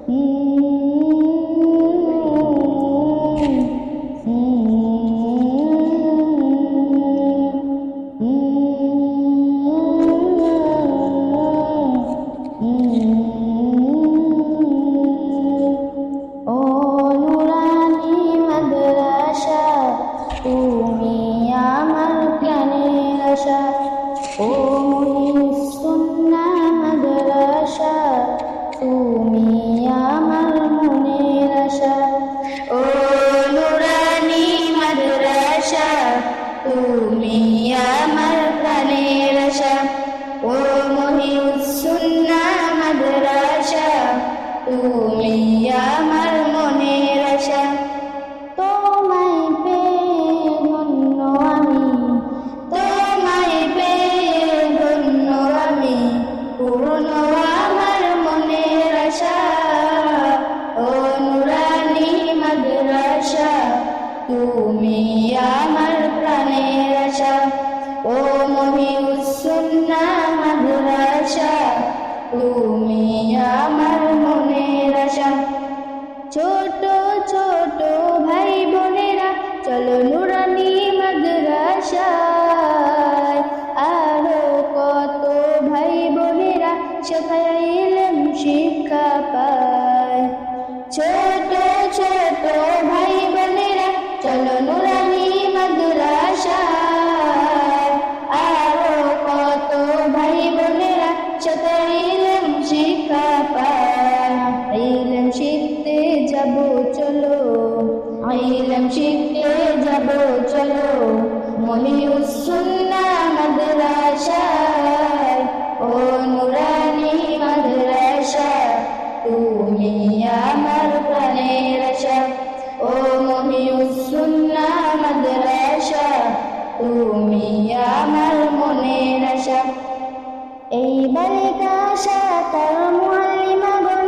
ও মহিউসুন্নাহ মাদ্রাসা তুমি আমার মনের আশা। ও নুরানি মাদ্রাসা তুমি আমার প্রাণের আশা। ও মহিউসুন্নাহ মাদ্রাসা তুমি আমার মনের আশা। তোমায় পেয়ে ধন্য আমি, তোমায় পেয়ে ধন্য আমি, পূর্ণ আমার মনের আশা। ও নুরানি মাদ্রাসা তুমি আমার প্রাণের আশা। ও মহিউসুন্নাহ মাদ্রাসা তুমি আমার মনের আশা। ছোট ছোট ভাই বোনেরা চলো নুরানি মাদ্রাসায়, আরো কত ভাই বোনেরা সেখানে ইলম শিক্ষা পায়। ছোট ছোট ভাই বোনেরা চলো নুরানি মাদ্রাসায়, আরো কত ভাই বোনেরা সেখানে ইলম শিক্ষা পায়। ইলম শিখতে যাব চলো, ইলম শিখতে যাব চলো মহিউসুন্নাহ মাদ্রাসায়। ও নুরানি মাদ্রাসা তুমি আমার প্রাণের আশা। ও মহিউসুন্নাহ মাদ্রাসা তুমি আমার মনের আশা। এই বালিকা আশা তার মুআল্লিমাগণ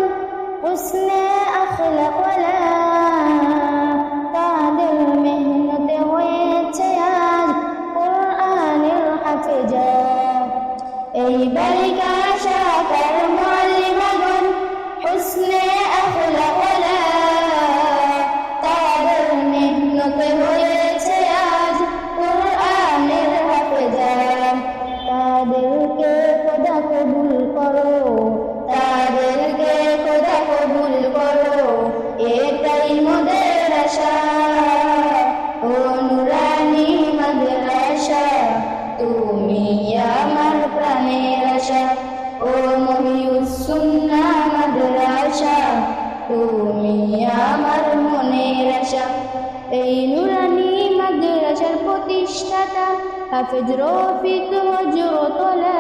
হুসনে আখলাক ওয়ালা, তাদের মেহনতে হয়েছে আজ কোরআনের হাফেজা। এই বালিকা আশা তার মুআল্লিমাগণ হুসনে আখলাক ওয়ালা, তাদের মেহনতে হয়েছে আজ কোরআনের হাফেজা। তাদেরকে খোদা কবুল করো, তাদেরকে খোদা কবুল করো, এটাই মোদের আশা। ও নুরানি মাদ্রাসা তুমি আমার প্রাণের আশা। ও মহিউসুন্নাহ মাদ্রাসা তুমি আমার মনের আশা। এই নুরানি মাদ্রাসার প্রতিষ্ঠাতা হাফেজ রফিক হযরতওয়ালা,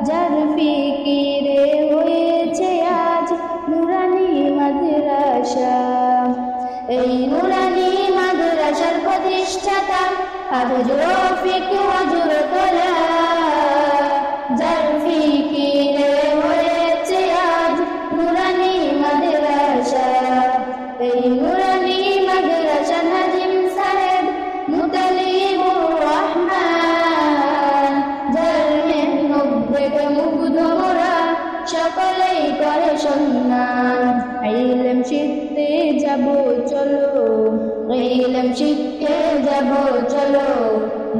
যার ফিকিরে হয়েছে আজ নুরানি মাদ্রাসা। এই নুরানি মাদ্রাসার প্রতিষ্ঠাতা হাফেজ রফিক হযরতওয়ালা, যার ফিকিরে হয়েছে আজ নুরানি মাদ্রাসা। এই নুরানি মাদ্রাসা নাজিম সাহেব মুতালিবুর রহমান, যার মেহনত দেখে মুগ্ধ মোরা সকলেই করে সম্মান। ইলম শিখতে যাব চলো, ইলম শিখতে যাব চলো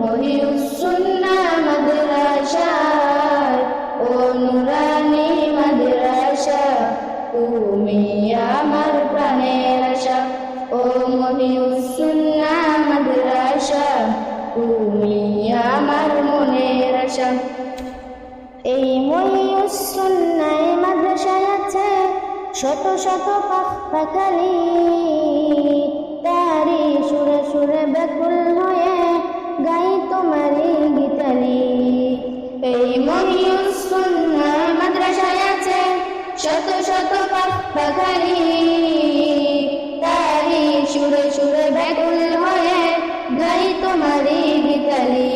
মহিউসুন্নাহ মাদ্রাসায়। ও নুরানি মাদ্রাসা তুমি আমার প্রাণের আশা। ও মহিউসুন্নাহ মাদ্রাসা তুমি আমার মনের আশা। এই মহিউসুন্নাহ মাদ্রাসায় আছে শত শত পাখালি, তারি সুরে সুরে ব্যাকুল হয়ে গাই তোমারি গীতালি। এই মহিউসুন্নাহ মাদ্রাসায় আছে শত শত পাখালি, তারি সুরে সুরে ব্যাকুল হয়ে গাই তোমারি গীতালি।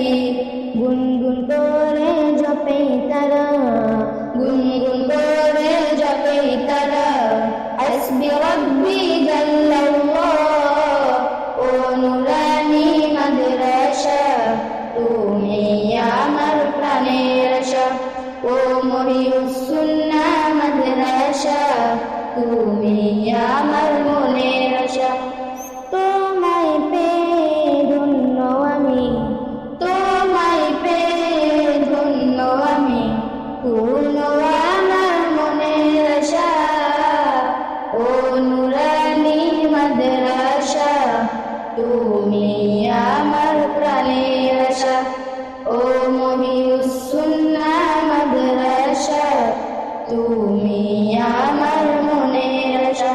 গুনগুন করে জপে তারা, গুনগুন করে জপে তারা হাসবি রাব্বি জাল্লাল্লাহ। ও নুরানি তুমি আমার মনের আশা। তোমায় পেয়ে ধন্য আমি, তোমায় পেয়ে ধন্য আমি, পূর্ণ আমার মনের আশা। ও নুরানি মাদ্রাসা, তুমি আমার প্রাণের আশা। ও মহিউস সুন্নাহ মাদ্রাসা, তুমি আমার মনের আশা।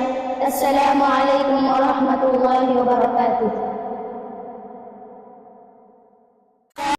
আসসালামু আলাইকুম ওয়া রাহমাতুল্লাহি ওয়া বারাকাতুহু।